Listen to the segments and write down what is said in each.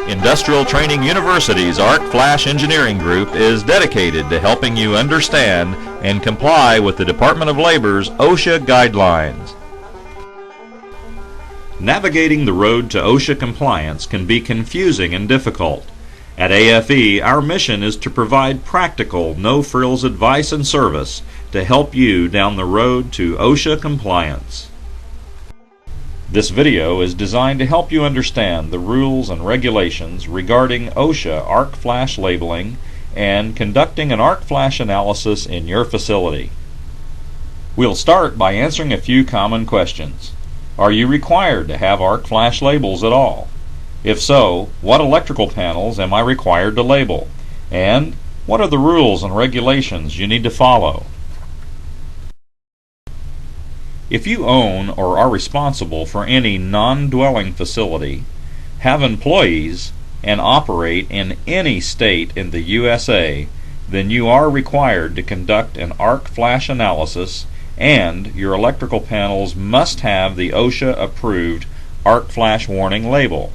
Industrial Training University's Arc Flash Engineering Group is dedicated to helping you understand and comply with the Department of Labor's OSHA guidelines. Navigating the road to OSHA compliance can be confusing and difficult. At AFE, our mission is to provide practical, no-frills advice and service to help you down the road to OSHA compliance. This video is designed to help you understand the rules and regulations regarding OSHA arc flash labeling and conducting an arc flash analysis in your facility. We'll start by answering a few common questions. Are you required to have arc flash labels at all? If so, what electrical panels am I required to label? And what are the rules and regulations you need to follow? If you own or are responsible for any non-dwelling facility, have employees, and operate in any state in the USA, then you are required to conduct an arc flash analysis, and your electrical panels must have the OSHA-approved arc flash warning label.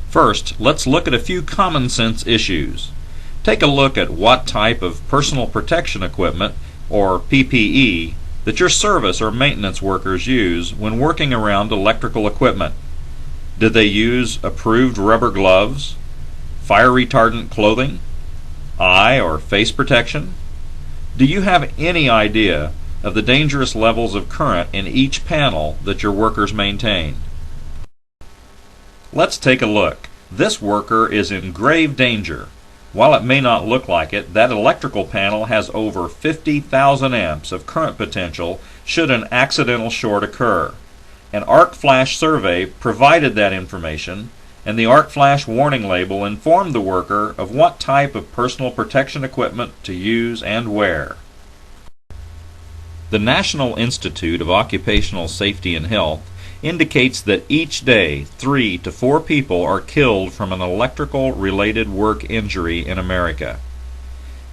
First, let's look at a few common sense issues. Take a look at what type of personal protection equipment or PPE that your service or maintenance workers use when working around electrical equipment. Did they use approved rubber gloves, fire retardant clothing, eye or face protection? Do you have any idea of the dangerous levels of current in each panel that your workers maintain? Let's take a look. This worker is in grave danger. While it may not look like it, that electrical panel has over 50,000 amps of current potential should an accidental short occur. An arc flash survey provided that information, and the arc flash warning label informed the worker of what type of personal protection equipment to use and wear. The National Institute of Occupational Safety and Health indicates that each day 3 to 4 people are killed from an electrical-related work injury in America.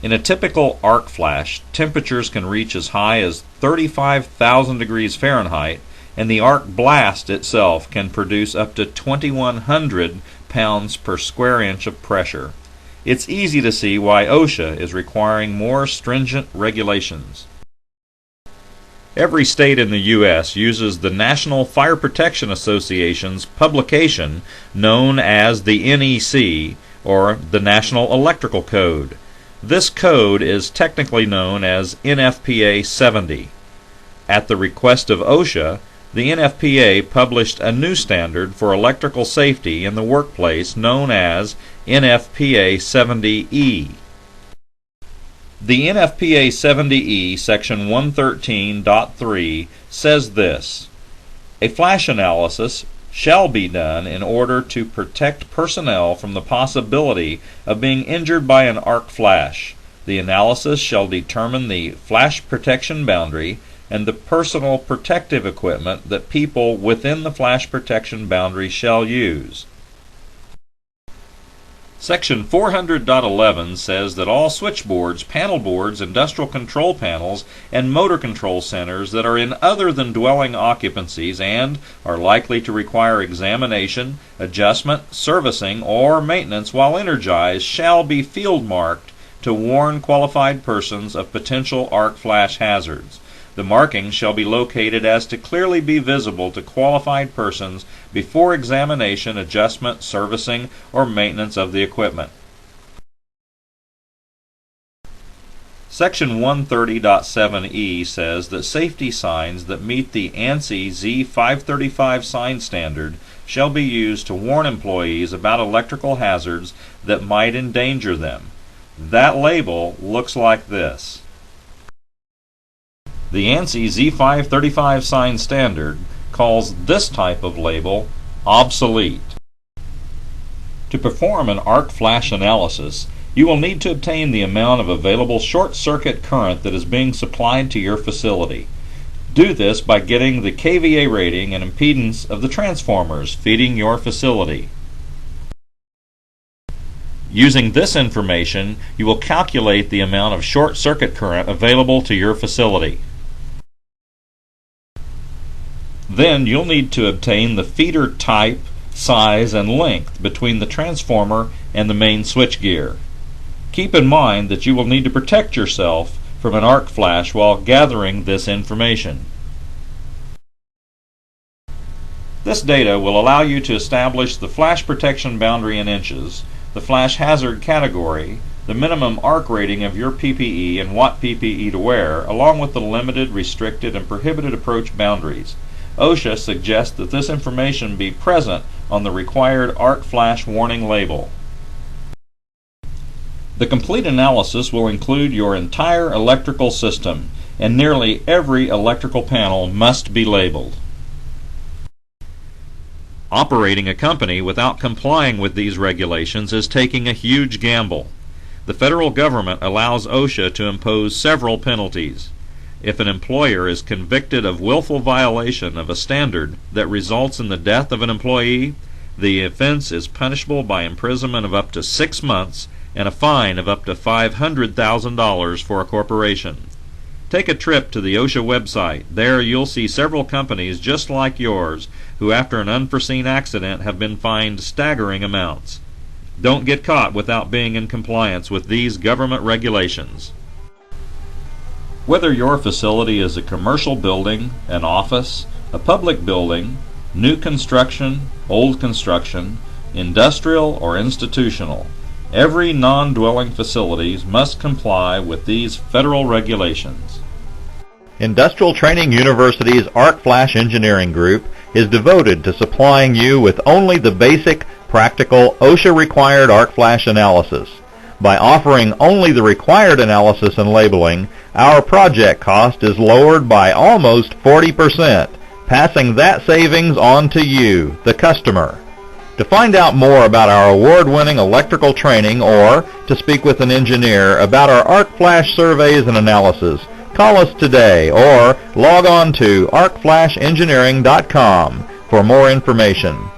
In a typical arc flash, temperatures can reach as high as 35,000 degrees Fahrenheit, and the arc blast itself can produce up to 2,100 pounds per square inch of pressure. It's easy to see why OSHA is requiring more stringent regulations. Every state in the U.S. uses the National Fire Protection Association's publication known as the NEC, or the National Electrical Code. This code is technically known as NFPA 70. At the request of OSHA, the NFPA published a new standard for electrical safety in the workplace known as NFPA 70E. The NFPA 70E section 113.3 says this: a flash analysis shall be done in order to protect personnel from the possibility of being injured by an arc flash. The analysis shall determine the flash protection boundary and the personal protective equipment that people within the flash protection boundary shall use. Section 400.11 says that all switchboards, panel boards, industrial control panels, and motor control centers that are in other than dwelling occupancies and are likely to require examination, adjustment, servicing, or maintenance while energized shall be field marked to warn qualified persons of potential arc flash hazards. The marking shall be located as to clearly be visible to qualified persons before examination, adjustment, servicing, or maintenance of the equipment. Section 130.7e says that safety signs that meet the ANSI Z535 sign standard shall be used to warn employees about electrical hazards that might endanger them. That label looks like this. The ANSI Z535 sign standard calls this type of label obsolete. To perform an arc flash analysis, you will need to obtain the amount of available short circuit current that is being supplied to your facility. Do this by getting the kVA rating and impedance of the transformers feeding your facility. Using this information, you will calculate the amount of short circuit current available to your facility. Then you'll need to obtain the feeder type, size, and length between the transformer and the main switchgear. Keep in mind that you will need to protect yourself from an arc flash while gathering this information. This data will allow you to establish the flash protection boundary in inches, the flash hazard category, the minimum arc rating of your PPE and what PPE to wear, along with the limited, restricted, and prohibited approach boundaries. OSHA suggests that this information be present on the required arc flash warning label. The complete analysis will include your entire electrical system, and nearly every electrical panel must be labeled. Operating a company without complying with these regulations is taking a huge gamble. The federal government allows OSHA to impose several penalties. If an employer is convicted of willful violation of a standard that results in the death of an employee, the offense is punishable by imprisonment of up to 6 months and a fine of up to $500,000 for a corporation. Take a trip to the OSHA website. There you'll see several companies just like yours who, after an unforeseen accident, have been fined staggering amounts. Don't get caught without being in compliance with these government regulations. Whether your facility is a commercial building, an office, a public building, new construction, old construction, industrial, or institutional, every non-dwelling facility must comply with these federal regulations. Industrial Training University's Arc Flash Engineering Group is devoted to supplying you with only the basic, practical, OSHA-required arc flash analysis. By offering only the required analysis and labeling, our project cost is lowered by almost 40%, passing that savings on to you, the customer. To find out more about our award-winning electrical training or to speak with an engineer about our arc flash surveys and analysis, call us today or log on to arcflashengineering.com for more information.